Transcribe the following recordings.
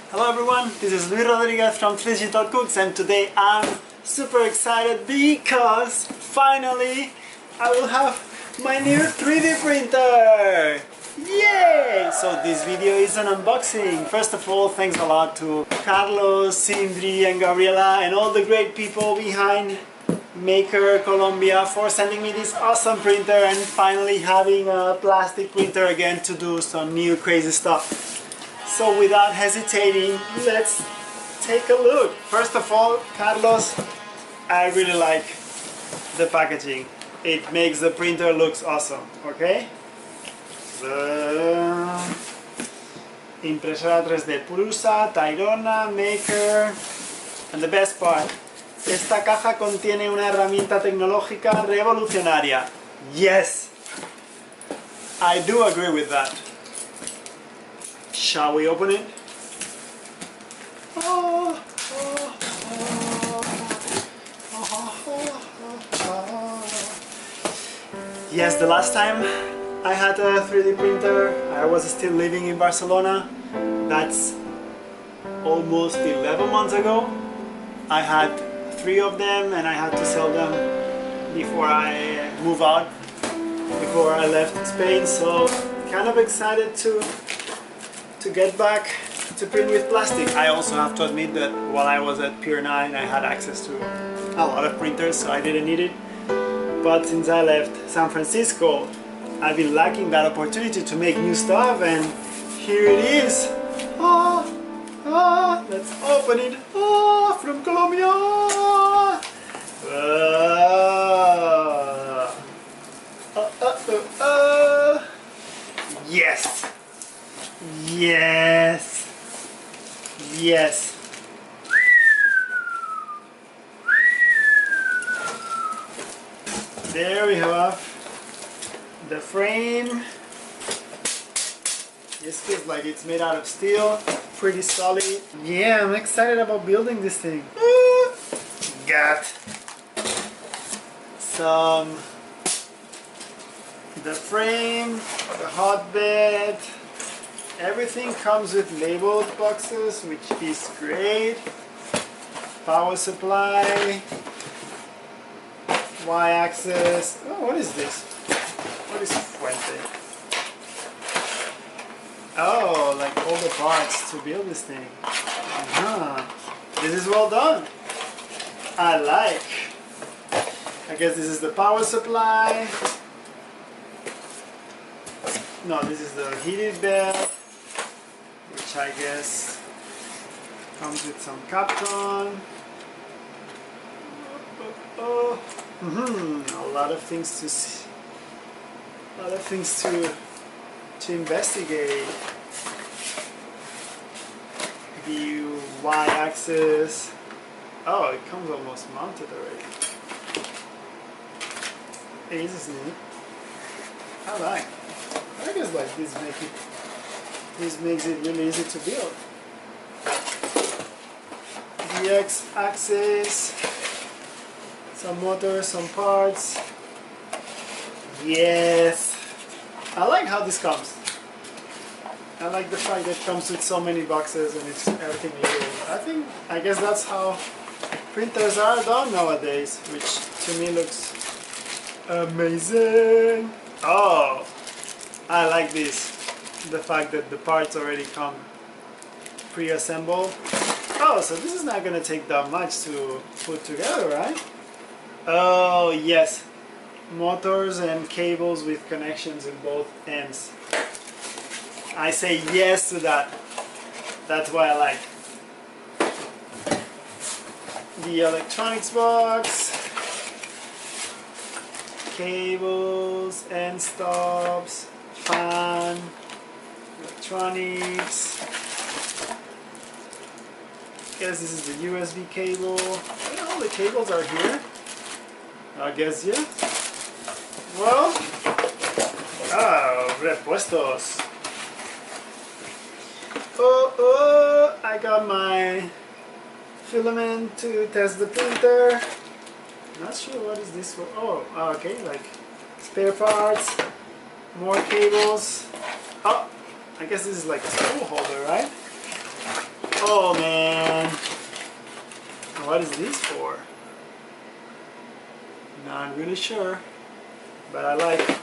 Hello everyone, this is Luis Rodriguez from Digital Cooks, and today I'm super excited because finally I will have my new 3D printer! Yay! So this video is an unboxing. First of all, thanks a lot to Carlos, Sindri and Gabriela and all the great people behind Maker Colombia for sending me this awesome printer and finally having a plastic printer again to do some new crazy stuff. So without hesitating, let's take a look. First of all, Carlos, I really like the packaging. It makes the printer looks awesome, okay? Impresora 3D Prusa, Tairona, Maker. And the best part, esta caja contiene una herramienta tecnológica revolucionaria. Yes! I do agree with that. Shall we open it? Yes, the last time I had a 3D printer, I was still living in Barcelona. That's almost 11 months ago. I had 3 of them and I had to sell them before I move out, before I left Spain, so kind of excited to get back to print with plastic. I also have to admit that while I was at Pier 9 I had access to a lot of printers, so I didn't need it. But since I left San Francisco, I've been lacking that opportunity to make new stuff, and here it is. Let's open it. From Colombia. Yes. Yes. Yes. There we have the frame. This feels like it's made out of steel, pretty solid. Yeah, I'm excited about building this thing. Got some, the frame, the hotbed. Everything comes with labeled boxes, which is great. Power supply, Y-axis. Oh, what is this? What is Fuente? Oh, like all the parts to build this thing. This is well done. I like. I guess this is the power supply. No, this is the heated bed, which I guess comes with some Capcom. A lot of things to see. A lot of things to investigate. The Y-axis. Oh, it comes almost mounted already. Hey, this is neat. I guess like this makes it really easy to build. The X-axis, some motors, some parts. Yes, I like how this comes. I like the fact that it comes with so many boxes and it's everything labeled. I guess that's how printers are done nowadays, which to me looks amazing. Oh, I like this. The fact that the parts already come pre-assembled. Oh, so this is not gonna take that much to put together, right? Oh, yes. Motors and cables with connections in both ends. I say yes to that. That's what I like. The electronics box. Cables, end stops, fan, electronics. Guess this is the USB cable. Yeah, all the cables are here. I guess, yeah. Well, repuestos. I got my filament to test the printer. Not sure what is this for. Oh, okay, like spare parts, more cables. Oh, I guess this is like a tool holder, right? Oh man, what is this for? Not really sure, but I like it.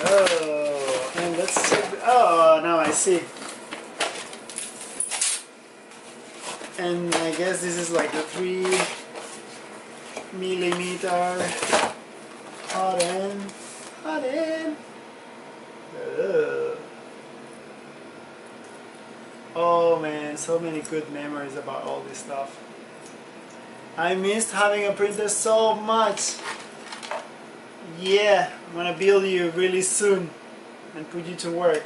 Oh, and let's see. Oh, now I see. And I guess this is like the 3mm hot end. Hot end. Oh man, so many good memories about all this stuff. I missed having a printer so much. Yeah, I'm gonna build you really soon and put you to work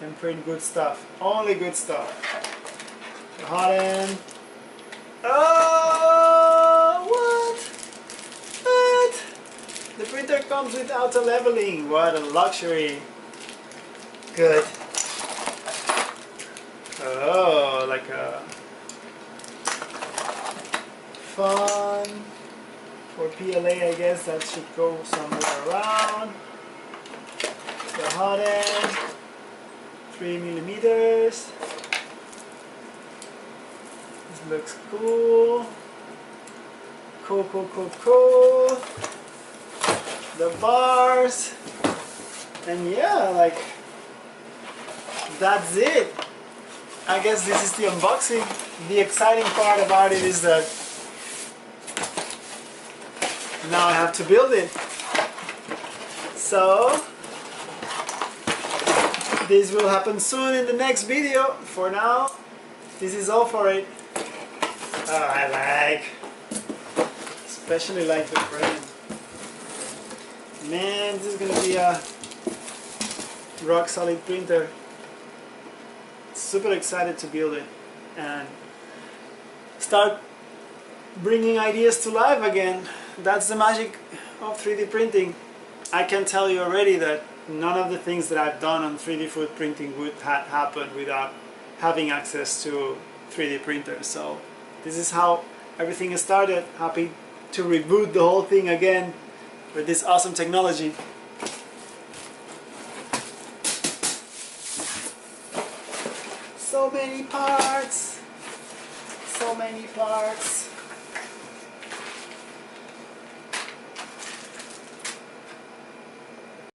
and print good stuff. Only good stuff. The hot end. Oh, what? The printer comes with auto leveling. What a luxury. Good. Oh, like a fun for PLA, I guess that should go somewhere around. The hot end, 3mm. This looks cool. Cool. The bars, and yeah, like that's it. I guess this is the unboxing. The exciting part about it is that now I have to build it. So this will happen soon in the next video. For now, this is all for it. Oh, I especially like the frame. Man, this is gonna be a rock solid printer. Super excited to build it and start bringing ideas to life again. That's the magic of 3D printing. I can tell you already that none of the things that I've done on 3D food printing would have happened without having access to 3D printers. So this is how everything started. Happy to reboot the whole thing again with this awesome technology. So many parts. So many parts.